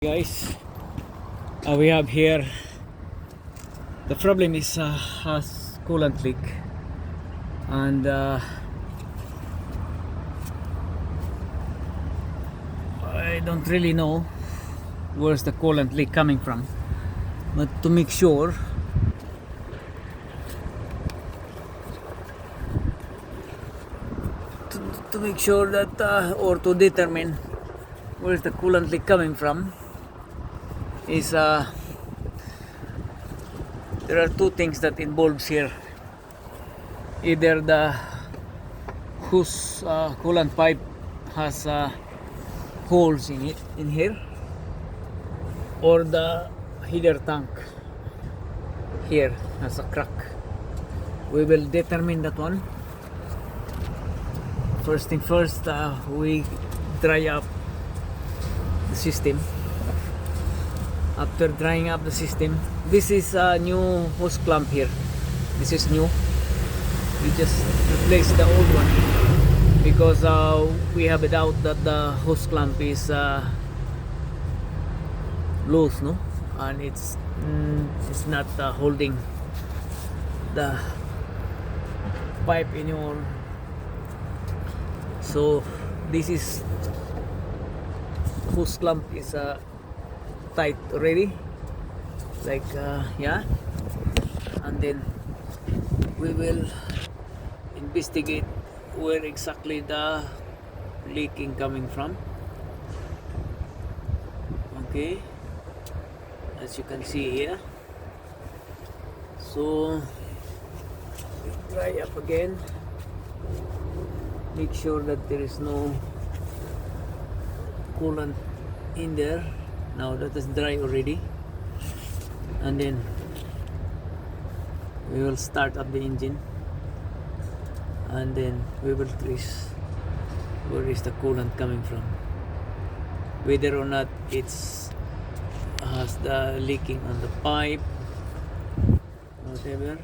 Guys, we have here the problem is has coolant leak, and I don't really know where's the coolant leak coming from, but to make sure to make sure that or to determine where's the coolant leak coming from is there are two things that involves here. Either the hose coolant pipe has holes in it in here, or the header tank here has a crack. We will determine that one. First thing first, we dry up the system. After drying up the system, this is a new hose clamp here. This is new. We just replaced the old one because we have a doubt that the hose clamp is loose, no, and it's not holding the pipe anymore. So this is hose clamp is tight already, like yeah, and then we will investigate where exactly the leaking coming from. Okay, as you can see here, so we dry up again, make sure that there is no coolant in there. Now that is dry already, and then we will start up the engine, and then we will trace where is the coolant coming from, whether or not it's has the leaking on the pipe, whatever.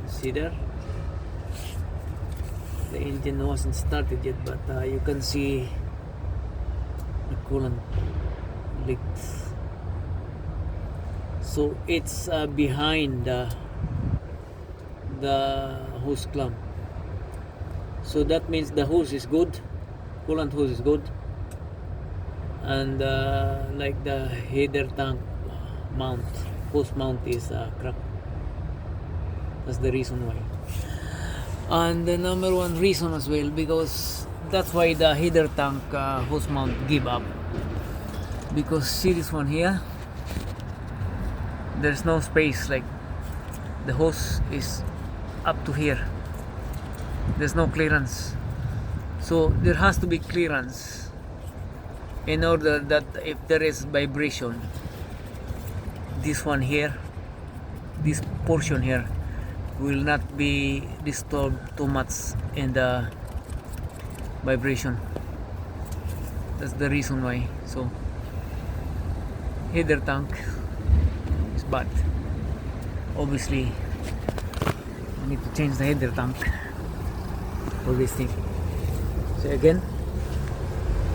See there, the engine wasn't started yet, but you can see the coolant leaked. So it's behind the hose clamp. So that means the hose is good, coolant hose is good, and like the header tank mount, hose mount is cracked. That's the reason why. And the number one reason as well, because that's why the header tank hose mount give up. Because see this one here, there's no space, like the hose is up to here, there's no clearance. So there has to be clearance in order that if there is vibration, this one here, this portion here will not be disturbed too much in the vibration. That's the reason why. So header tank is bad. Obviously we need to change the header tank for this thing. So again,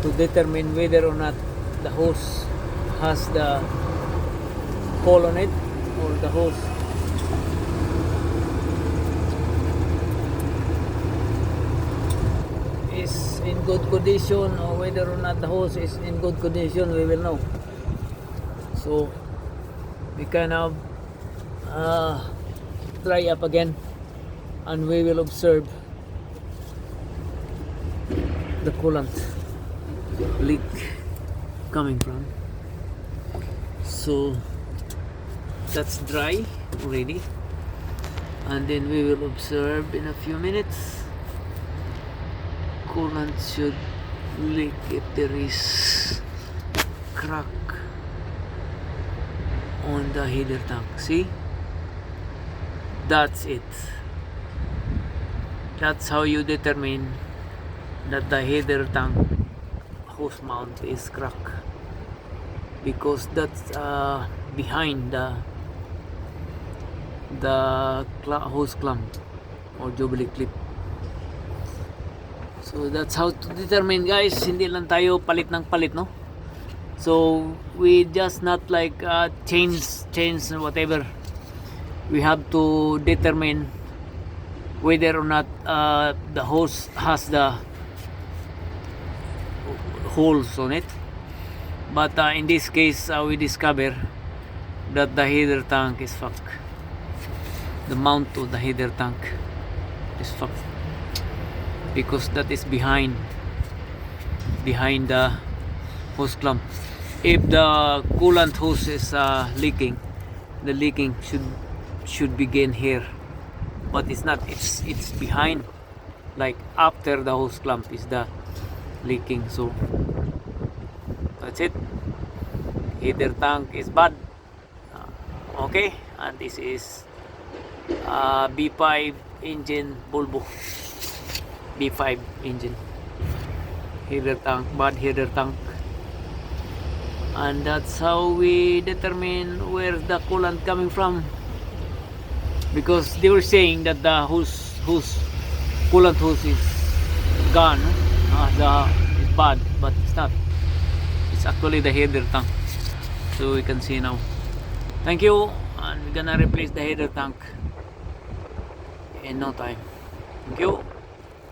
to determine whether or not the hose has the hole on it, or the hose is in good condition, or whether or not the hose is in good condition, we will know. So we kind of dry up again, and we will observe the coolant leak coming from. So that's dry already, and then we will observe in a few minutes. Coolant should leak if there is crack on the header tank. See, that's it. That's how you determine that the header tank hose mount is cracked, because that's behind the hose clamp or jubilee clip. So that's how to determine, guys. Hindi lang tayo palit ng palit, no? So we just not like change whatever. We have to determine whether or not the hose has the holes on it. But in this case, we discover that the header tank is fucked. The mount of the header tank is fucked because that is behind the hose clamp. If the coolant hose is leaking, the leaking should begin here, but it's not. It's behind, like after the hose clamp is the leaking. So that's it. Header tank is bad. Okay, and this is B5 engine Volvo. B5 engine. Header tank, bad header tank. And that's how we determine where the coolant coming from, because they were saying that the coolant hose is gone, it's bad, but it's not. It's actually the header tank. So we can see now. Thank you, and we're gonna replace the header tank in no time. Thank you.